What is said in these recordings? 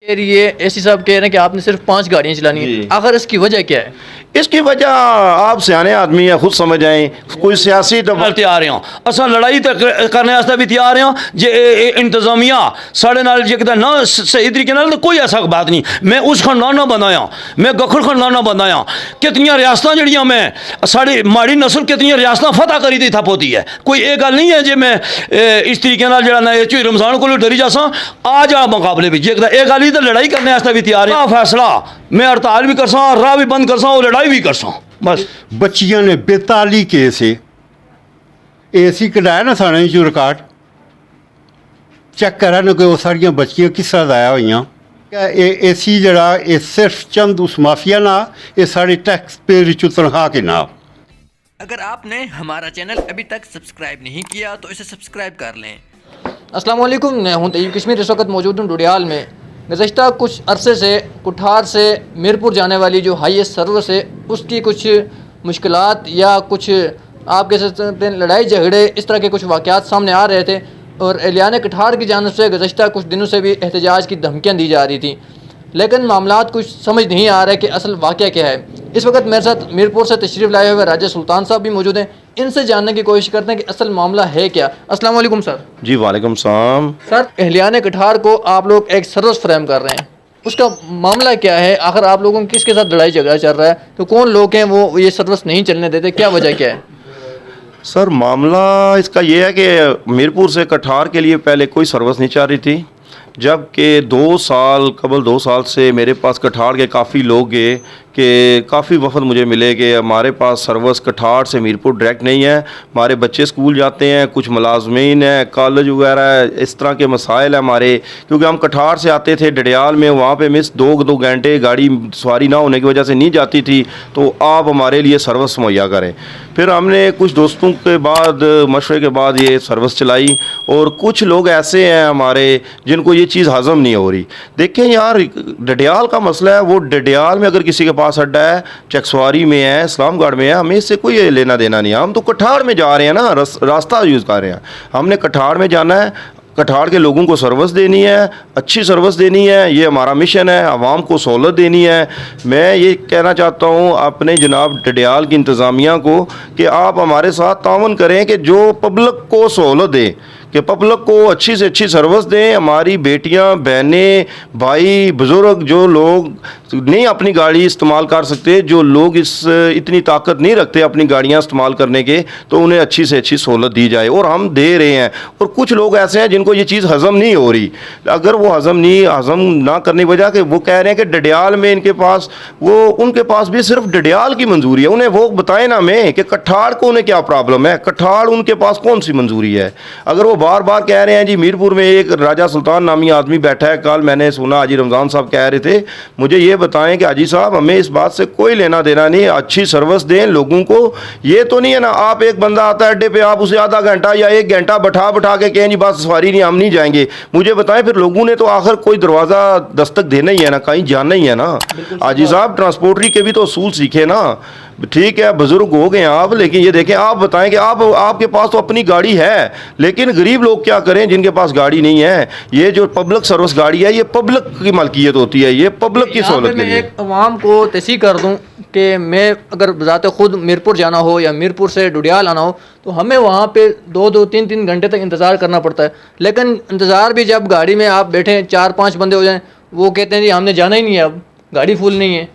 ये एसी साहब कह रहे हैं कि आपने सिर्फ 5 गाड़ियां चलानी है, आखिर इसकी वजह क्या है? इसकी वजह आप सियाने आदमी है, खुद समझ आए। कोई सियासी तैयार हैं असा लड़ाई करने वास्ते भी तैयार हैं जे इंतजामिया साढ़े नाल जे ना सही तरीके नाल, तो कोई ऐसा बात नहीं। मैं उस खानदान ना बनाया, मैं गखर खानदान ना बनाया। कितनी रियासतां जड़ियां मैं साड़ी माड़ी नस्ल कितनी रियासतां फतह करी दी थपोती है। कोई ये गल नहीं है जे मैं इस तरीके नाल जड़ा ना रमजान को डरी जासा आ जा मुकाबले भी जे ये गल ही तो लड़ाई करने वास्ते भी तैयार है। फैसला मैं हड़ताल भी करसा, राह भी बंद करसा और लड़ाई भी करसा। बस बच्चियां ने 42 केस है एसी कढ़ाया ना थाने चो रिकॉर्ड चेक करा ना कि वो सारिया बच्चियां किस तरह दाया हुई। एसी जड़ा ये सिर्फ चंद उस माफिया ना, ये सारे टैक्स पेयर चो तनख्वाह के ना। अगर आपने हमारा चैनल अभी तक सब्सक्राइब नहीं किया तो इसे सब्सक्राइब कर लें। अस्सलाम वालेकुम, मैं हूं तैयब कश्मीर। इस वक्त मौजूद हूं डुडियाल में। गुज़श्ता कुछ अरसे से कुठार से मीरपुर जाने वाली जो हाईएस्ट सर्विस है उसकी कुछ मुश्किलात या कुछ आप कह सकते हैं लड़ाई झगड़े इस तरह के कुछ वाक़यात सामने आ रहे थे और एहलियान कठार की जानिब से गुज़श्ता कुछ दिनों से भी एहतजाज की धमकियाँ दी जा रही थी, लेकिन मामलात कुछ समझ नहीं आ रहा है कि असल वाक़या क्या है। इस वक्त मेरे साथ मीरपुर से तशरीफ़ लाए हुए राजा सुल्तान साहब भी मौजूद हैं। इनसे जानने की कोशिश करते हैं कि असल मामला है क्या। अस्सलाम वालेकुम सर। जी वालेकुम सलाम। सर, एहलियान कठार को आप लोग एक सर्विस फ्रेम कर रहे हैं, उसका मामला क्या है? आखिर आप लोगों की किसके साथ लड़ाई झगड़ा चल रहा है? तो कौन लोग हैं वो ये सर्विस नहीं चलने देते, क्या वजह क्या है? सर मामला इसका ये है कि मीरपुर से कठार के लिए पहले कोई सर्विस नहीं चल रही थी, जबकि 2 साल से मेरे पास कठार के काफ़ी लोग गए कि काफ़ी वफ़द मुझे मिले कि हमारे पास सर्विस कठार से मीरपुर डायरेक्ट नहीं है, हमारे बच्चे स्कूल जाते हैं, कुछ मुलाजमीन हैं, कॉलेज वगैरह इस तरह के मसाइल हैं हमारे। क्योंकि हम कठार से आते थे डडियाल में, वहाँ पे मिस 2 घंटे गाड़ी सवारी ना होने की वजह से नहीं जाती थी, तो आप हमारे लिए सर्विस मुहैया करें। फिर हमने कुछ दोस्तों के बाद मशवरे के बाद ये सर्विस चलाई और कुछ लोग ऐसे हैं हमारे जिनको ये चीज़ हज़म नहीं हो रही। देखें यार, डडियाल का मसला है, वो डडियाल में अगर किसी के पास अड्डा है, चकसवारी में है, इस्लामगढ़ में है, हमें इससे कोई लेना देना नहीं है। हम तो कठार में जा रहे हैं ना, रास्ता यूज़ कर रहे हैं। हमने कठार में जाना है, कठार के लोगों को सर्विस देनी है, अच्छी सर्विस देनी है, ये हमारा मिशन है। आवाम को सहूलत देनी है। मैं ये कहना चाहता हूँ अपने जनाब डडियाल की इंतज़ामिया को कि आप हमारे साथ तावन करें कि जो पब्लिक को सहूलत दें, कि पब्लिक को अच्छी से अच्छी सर्विस दें। हमारी बेटियां, बहनें, भाई, बुज़ुर्ग जो लोग नहीं अपनी गाड़ी इस्तेमाल कर सकते, जो लोग इतनी ताकत नहीं रखते अपनी गाड़ियां इस्तेमाल करने के, तो उन्हें अच्छी से अच्छी सहूलत दी जाए और हम दे रहे हैं। और कुछ लोग ऐसे हैं जिनको ये चीज़ हज़म नहीं हो रही। अगर वो हज़म ना करने की वजह कि वो कह रहे हैं कि डडियाल में इनके पास उनके पास भी सिर्फ डडियाल की मंजूरी है। उन्हें वो बताएं ना हमें कि कठार को उन्हें क्या प्रॉब्लम है, कठार उनके पास कौन सी मंजूरी है। अगर वो बार बार कह रहे हैं जी मीरपुर में एक राजा सुल्तान नामी आदमी बैठा है, कल मैंने सुना हाजी रमज़ान साहब कह रहे थे, मुझे ये बताएं कि हाजी साहब हमें इस बात से कोई लेना देना नहीं, अच्छी सर्विस दें लोगों को। ये तो नहीं है ना आप एक बंदा आता है अड्डे पे, आप उसे आधा घंटा या 1 घंटा बैठा के कहें जी बस सवारी नहीं, हम नहीं जाएंगे। मुझे बताएं फिर लोगों ने तो आखिर कोई दरवाज़ा दस्तक देना ही है ना, कहीं जाना ही है ना। हाजी साहब ट्रांसपोर्टरी के भी तो असूल सीखे ना। ठीक है बुजुर्ग हो गए आप, लेकिन ये देखें आप बताएं कि आपके पास तो अपनी गाड़ी है, लेकिन गरीब लोग क्या करें जिनके पास गाड़ी नहीं है। ये जो पब्लिक सर्विस गाड़ी है ये पब्लिक की मलकियत होती है, ये पब्लिक की सहूलत के लिए। मैं एक अवाम को तसी कर दूं कि मैं अगर ज़ाते खुद मीरपुर जाना हो या मीरपुर से डुडियाल आना हो तो हमें वहाँ पे 2-3 घंटे तक इंतज़ार करना पड़ता है। लेकिन इंतज़ार भी जब गाड़ी में आप बैठे 4-5 बंदे हो जाएँ, वो कहते हैं जी हमने जाना ही नहीं है, अब गाड़ी फुल नहीं है।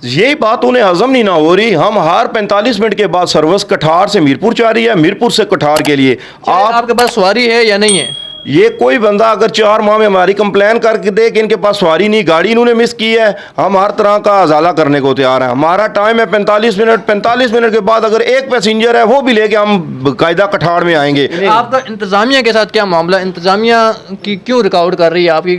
यही बात उन्हें हजम नहीं ना हो रही। हम हर 45 मिनट के बाद सर्विस कठार से मीरपुर जा रही है, मीरपुर से कठार के लिए। आपके पास सवारी है या नहीं है? ये कोई बंदा अगर 4 माह में हमारी कंप्लेन करके दे कि इनके पास सवारी नहीं, गाड़ी इन्होंने मिस की है, हम हर तरह का अजाला करने को तैयार हैं। हमारा टाइम है 45 मिनट। 45 मिनट के बाद अगर एक पैसेंजर है वो भी लेके हम कायदा कठार में आएंगे। आपका इंतज़ामिया के साथ क्या मामला? इंतज़ामिया की क्यों रुकावट कर रही है आपकी?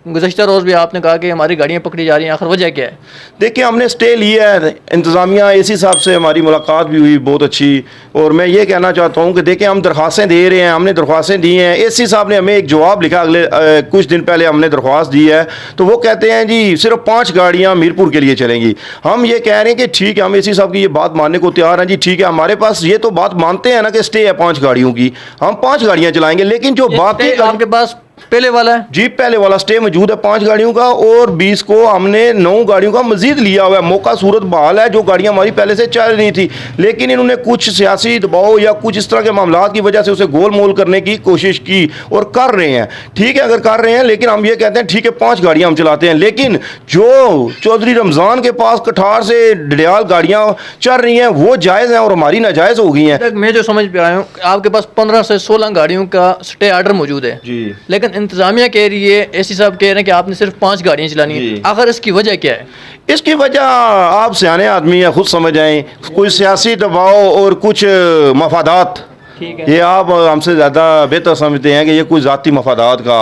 गुज़श्ता रोज़ भी आपने कहा कि हमारी गाड़ियाँ पकड़ी जा रही हैं, आखिर वजह क्या है? देखिए हमने स्टे लिया है, इंतज़ामिया एसी साहब से हमारी मुलाकात भी हुई बहुत अच्छी। और मैं ये कहना चाहता हूँ कि देखिए हम दरख्वास्तें दे रहे हैं, हमने दरख्वास्तें दी हैं, एसी साहब ने हमें एक जवाब लिखा अगले कुछ दिन पहले हमने दरख्वास्त दी है, तो वो कहते हैं जी सिर्फ 5 गाड़ियाँ मीरपुर के लिए चलेंगी। हम ये कह रहे हैं कि ठीक है, हम एसी साहब की ये बात मानने को तैयार हैं जी, ठीक है हमारे पास ये तो बात मानते हैं ना कि स्टे है 5 गाड़ियों की, हम 5 गाड़ियाँ चलाएंगे। लेकिन जो बाकी आपके पास पहले वाला है? जी पहले वाला स्टे मौजूद है 5 गाड़ियों का, और 20 को हमने 9 गाड़ियों का मजीद लिया हुआ है। मौका सूरत बहाल है, जो गाड़ियां हमारी पहले से चल रही थी, लेकिन इन्होंने कुछ सियासी दबाव या कुछ इस तरह के मामला की वजह से उसे गोल मोल करने की कोशिश की और कर रहे हैं। ठीक है, अगर कर रहे हैं, लेकिन हम ये कहते हैं ठीक है 5 गाड़ियां हम चलाते हैं, लेकिन जो चौधरी रमज़ान के पास कठार से डडियाल गाड़ियां चल रही हैं वो जायज़ हैं और हमारी नाजायज़ हो गई हैं। तक मैं जो समझ पे आया हूँ, आपके पास 15 से 16 गाड़ियों का स्टे आर्डर मौजूद है जी। लेकिन इंतजामिया कह रही है, एसी साहब कह रहे हैं कि आपने सिर्फ 5 गाड़ियाँ चलानी है। आखिर इसकी वजह क्या है? इसकी वजह आप सियाने आदमी हैं, खुद समझ आएँ। कुछ सियासी दबाव और कुछ मफादात, ठीक है। ये आप हमसे ज़्यादा बेहतर समझते हैं कि ये कुछ ज़ाती मफादात का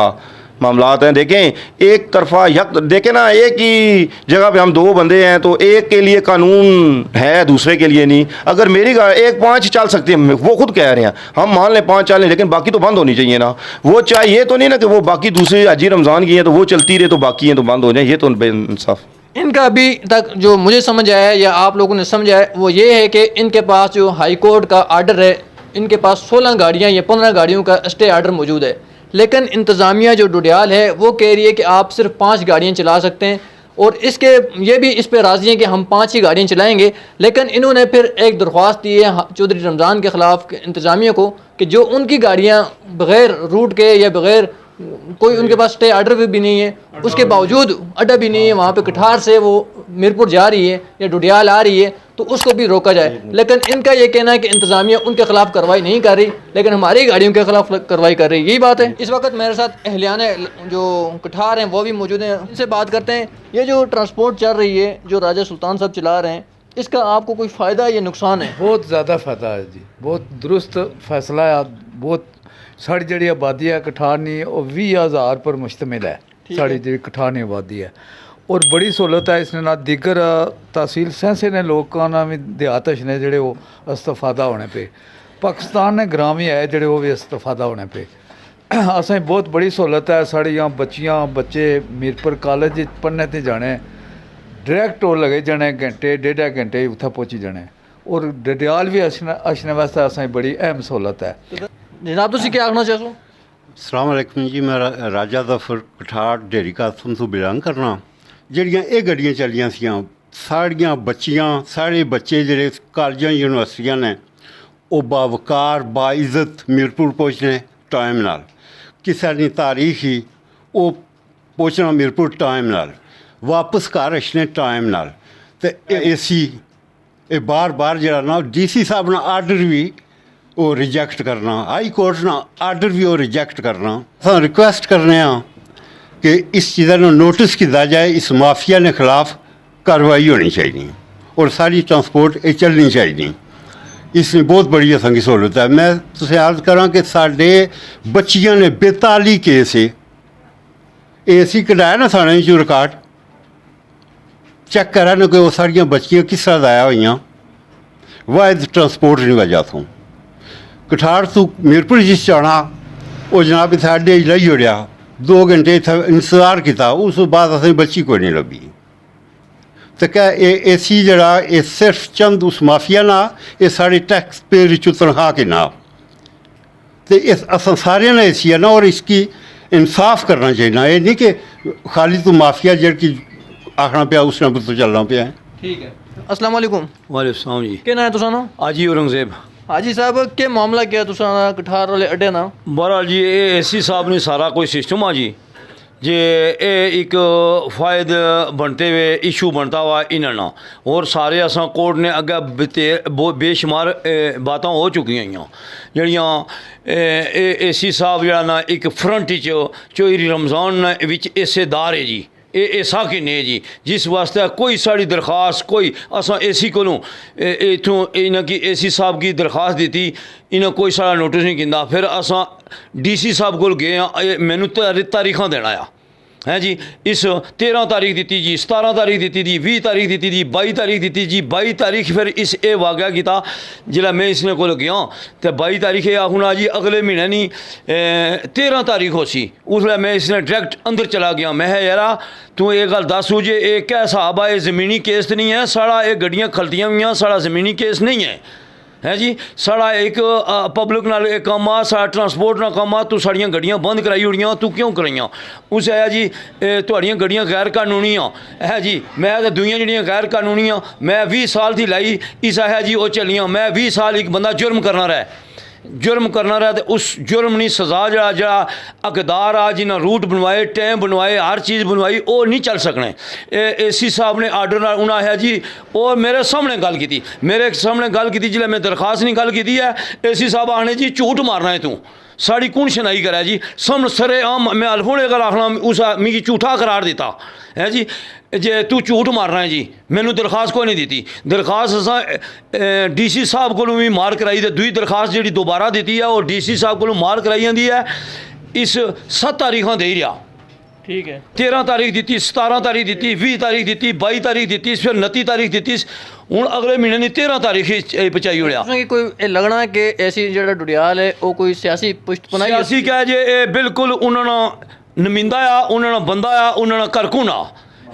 मामलात हैं। देखें एक तरफा यक देखें ना, एक ही जगह पे हम 2 बंदे हैं तो एक के लिए कानून है, दूसरे के लिए नहीं। अगर मेरी गाड़ी एक 5 चल सकती है, वो खुद कह रहे हैं, हम मान लें 5 चलें, लेकिन बाकी तो बंद होनी चाहिए ना। वो चाहिए तो नहीं ना कि वो बाकी दूसरी हाजी रमज़ान की हैं तो वो चलती रहे तो बाकी हैं तो बंद हो जाए, ये तो बेइंसाफ। इनका अभी तक जो मुझे समझ आया है या आप लोगों ने समझा है वो ये है कि इनके पास जो हाई कोर्ट का आर्डर है, इनके पास 16 गाड़ियाँ या 15 गाड़ियों का स्टे आर्डर मौजूद है, लेकिन इंतज़ामिया जो डुडियाल है वो कह रही है कि आप सिर्फ 5 गाड़ियाँ चला सकते हैं, और इसके ये भी इस पर राज़ी हैं कि हम 5 ही गाड़ियाँ चलाएँगे। लेकिन इन्होंने फिर एक दरख्वास्त दी है चौधरी रमज़ान के ख़िलाफ़ इंतज़ामिया को कि जो उनकी गाड़ियाँ बग़ैर रूट के या बग़ैर कोई उनके पास स्टे आर्डर भी नहीं है, उसके बावजूद अड्डा भी नहीं है, वहाँ पे कठार से वो मीरपुर जा रही है या डुडियाल आ रही है, तो उसको भी रोका जाए। लेकिन इनका ये कहना है कि इंतज़ामिया उनके खिलाफ कार्रवाई नहीं कर रही, लेकिन हमारी गाड़ियों के खिलाफ कार्रवाई कर रही है। यही बात है। इस वक्त मेरे साथ अहलियाने जो कठार हैं वो भी मौजूद हैं, इनसे बात करते हैं। ये जो ट्रांसपोर्ट चल रही है जो राजा सुल्तान साहब चला रहे हैं, इसका आपको कोई फ़ायदा या नुकसान है? बहुत ज़्यादा फायदा है जी, बहुत दुरुस्त फैसला है। बहुत साड़ी जी आबादी है कठार नहीं, और 20,000 पर मुश्तमिल है साड़ी जी कठार नहीं आबादी है, और बड़ी सहूलत है इसने ना दिगर तहसील सैंसे ने लोगों ना भी देहात ने जोड़े वो इस्तफादा होने पे, पाकिस्तान ने ग्राम ही है जोड़े वो भी इस्तफादा होने पे। असें बहुत बड़ी सहूलत है। साड़ियाँ बच्चियाँ बच्चे मीरपुर कॉलेज पढ़ने ते जाने, डायरैक्ट टोल लगे जाने, घंटे 1.5 घंटे उत्थे पहुँची जाने, और डडियाल भी अछने वास्ते असें बड़ी अहम सहूलत है। जनाब तुसी क्या आखना चाहो? अस्सलाम वालेकुम जी, मैं राजा ज़फर कठार ढेरी कासम तो बिलोंग करना। ਜਿਹੜੀਆਂ ਇਹ ਗੱਡੀਆਂ ਚੱਲੀਆਂ ਸੀਆਂ, ਸਾਰੀਆਂ ਬੱਚੀਆਂ ਸਾਰੇ ਬੱਚੇ ਜਿਹੜੇ ਕਾਲਜਾਂ ਯੂਨੀਵਰਸਿਟੀਆਂ ਨੇ ਉਹ ਬਾਵਕਾਰ ਬਾਇਜ਼ਤ ਮੀਰਪੁਰ ਪਹੁੰਚਣੇ ਟਾਈਮ ਨਾਲ, ਕਿਸੇ ਦੀ ਤਾਰੀਖ ਹੀ ਉਹ ਪਹੁੰਚਣਾ ਮੀਰਪੁਰ ਟਾਈਮ ਨਾਲ, ਵਾਪਸ ਘਰ ਅਛਣੇ ਟਾਈਮ ਨਾਲ। ਤੇ ਏਸੀ ਇਹ ਬਾਰ ਜਿਹੜਾ ਨਾ ਡੀਸੀ ਸਾਹਿਬ ਨਾਲ ਆਰਡਰ ਵੀ ਉਹ ਰਿਜੈਕਟ ਕਰਨਾ, ਹਾਈ ਕੋਰਟ ਨਾਲ ਆਰਡਰ ਵੀ ਉਹ ਰਿਜੈਕਟ ਕਰਨਾ। ਅਸੀਂ ਰਿਕੁਐਸਟ ਕਰਨੇ ਆ कि इस चीज़ा को नोटिस किया जाए, इस माफिया के खिलाफ कार्रवाई होनी चाहिए और सारी ट्रांसपोर्ट ये चलनी चाहिए। इसमें बहुत बड़ी असांगी सहूलत है। मैं तुसें अर्ज करा कि साढ़े बच्चियां ने 42 केस है, असी कढ़ाया ना थाने चो रिकॉर्ड चेक करा ना कि वो सारिया बच्चियां किस तरह आया हुई, वाहिद ट्रांसपोर्ट की वजह तो कठार तो मीरपुर जिस जाना वो जनाब इतना अड्डे लई ओड़िया, 2 घंटे इतना इंतजार किया, उस बाद असें बच्ची कोई नहीं लभी। तो क्या एसी जरा ये सिर्फ चंद उस माफिया ना, ये सारे टैक्स पेयर चो तनख्वाह के ना, तो इस असा सारे ना एसी है ना, और इसकी इंसाफ करना चाहिए। ये नहीं कि खाली तो माफिया जड़की आखना पिया उसने तो चलना पिया। ठीक है। अस्सलाम वालेकुम। वालेकुम जी। क्या नाम है तुसाना? हाजी औरंगजेब। हाजी साहब के मामला क्या तुसाना कठार वाले अड्डे ना? बहरहाल जी ये एसी साहब ने सारा कोई सिस्टम आ जी जे एक फ़ायद बनते हुए इशू बनता हुआ इन्होंने, और सारे असा कोर्ट ने अगर बेशुमार बातें हो चुकी हैं जड़ियाँ एसी साहब जरा ना एक फ्रंट चौधरी रमज़ान विच हिस्सेदार है जी, ऐसा कि नहीं जी, जिस वास्ते कोई साड़ी दरख्वास्त कोई असा एसी को इतों इन्हें की एसी साहब की दरख्वास्त दी, इन्हें कोई साड़ा नोटिस नहीं किया। फिर असा डीसी साहब को गए, मैनू तारीखां देना आ है जी, इस 13 तारीख दी जी, 17 तारीख दी जी, 20 तारीख दी जी, 22 तारीख दी जी, 22 तारीख फिर इस ये वाक़या किया जिला मैं इसने को गया तो 22 तारीख हूँ जी अगले महीने नहीं 13 तारीख हो सी, उसले मैं इसने डायरैक्ट अंदर चला गया। मैं यारा तू ये गल दस जे ये क्या हिसाब है, ये ज़मीनी केस तो नहीं है साड़ा, ये गड्डियाँ खलतियाँ हुई साड़ा ज़मीनी केस नहीं है, है जी साड़ा एक पब्लिक नाल एक कम आ साड़ा ट्रांसपोर्ट ना कम आ तू साड़ियां गड्डियां बंद कराई उड़ियां तू क्यों कराइयां उस है जी तुहाड़ियां गड्डियां गैर कानूनी है जी मैं तो दुइयां जड़ियां गैर कानूनी मैं 20 साल थी लाई इस है जी वो चलियां मैं 20 साल एक बंदा जुर्म करना रहा तो उस जुर्म नहीं सज़ा जरा हकदार आ जिन्हें रूट बनवाए टैम बनवाए हर चीज़ बनवाई वो नहीं चल सकने AC साहब ने आर्डर उन्हें है जी और मेरे सामने गल की जिसलै मैं दरखास्त नहीं गल की है AC साहब आखने जी झूठ मारना है तू साड़ी कौन शनाई करे जी सामने सरे आम मैं अल्फोड़े अगर आखना उस मिगी झूठा करार दिता है जी जे तू झूठ मारना है जी मैनू दरखास्त कोई नहीं दी दरखास्त असा DC साहब को भी मार कराई तो दूई दरखास्त जी दोबारा दी है और DC साहब को मार कराई जाती है इस 7 तारीखां दे रहा ठीक है 13 तारीख दी 17 तारीख दी 20 तारीख दी 22 तारीख दी फिर 29 तारीख दी हूँ अगले महीने की 13 तारीख पहुँचाई उड़िया कोई ये लगना है कि ऐसी जो डुडियाल है वो कोई सियासी पुष्ट सियासी कह जे बिल्कुल उन्होंने नमिंदा आ उन्होंने बंदा आ उन्होंने करकुन आ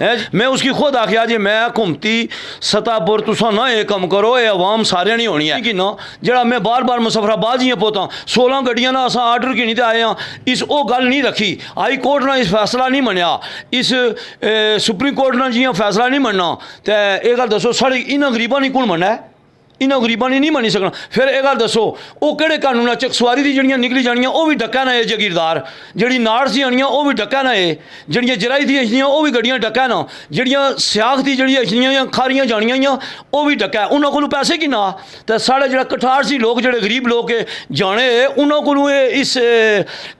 है मैं उसकी खुद आखिया जी मैं घुमती सतह पर तुसा ना ये कम करो ये आवाम सारे नहीं होनी है कि ना जरा मैं बार बार मुसफराबाद ही पोता 16 गड्डियां ना असा आर्डर की नहीं तो आए हैं इस वो गल नहीं रखी हाई कोर्ट ने इस फैसला नहीं मनिया इस सुप्रीम कोर्ट ने जियां फैसला नहीं मनना तो ये गल दसो साढ़े इन्होंने गरीबों ने कौन मनना है इन्होंने गरीबों ने नहीं मनी सकना फिर ये गल दसो वो किहड़े कानून चकसवारी दी जड़ियां निकली जानियां वो भी डक्का ना जगीरदार जिहड़ी नाड़ सी आनियां वो भी डक्का ना जड़ियां जराई दी अछनियां वो भी गड्डियां डक्का ना जड़ियां स्याख दी जड़ी अछनियां खारियां जानियां वो भी डक्का उन्होंने कोल पैसे कि ना तो साढ़े जो कठार सी लोग जो गरीब लोग जाने उन्होंने को इस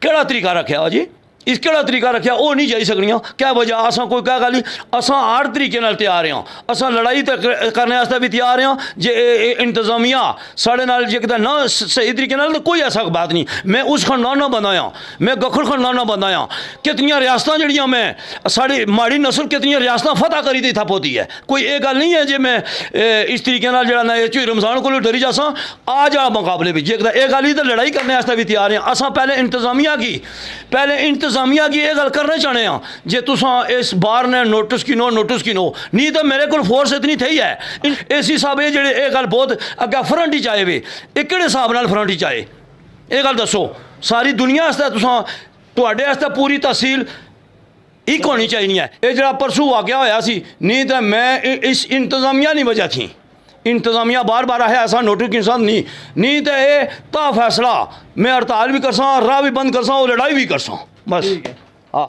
केड़ा तरीका रखा जी इस केड़ा तरीका रखा वो नहीं जाई सकनियां क्या वजह असा कोई क्या गल असा हर तरीके नाल तैयार हाँ असा लड़ाई करने वास्ते भी तैयार हाँ जे इंतजामिया साढ़े नाल जे ना सही तरीके नाल तो कोई ऐसा बात नहीं मैं उस खानदान ना बंदा हाँ मैं गखर खानदान ना बंदा हाँ कितनियां रियासतां जड़ियां मैं साड़ी माड़ी नस्ल कितनियां रियासतां फतह करी दी थप होती है कोई ये गल नहीं है जे मैं इस तरीके नाल जड़ा ना चुई रमजान को डरी जासा आ जा मुकाबले भी जे ये गल ही तो लड़ाई करने वास्ते भी तैयार हैं असा पहले इंतजामिया की ये गल करना चाहते हैं जे तुसा इस बार ने नोटिस की नो नहीं तो मेरे को फोर्स इतनी थी है AC साहब ये जेडे ये गल बहुत अगर फ्रंट ही चाहे वे ये किहड़े हिसाब नाल फ्रंट ही चाहे ये गल दसो सारी दुनिया आस्ते तुसा तुहाडे आस्ते पूरी तहसील एक होनी चाहिए है ये जरा परसों वाकया होया सी नहीं तो मैं इस इंतजामिया नहीं वजह थी इंतजामिया बार बार है ऐसा नोटिफिकेशन नहीं तो ये ता फैसला मैं हड़ताल भी कर सा राह भी बंद कर सा और लड़ाई भी कर सा बस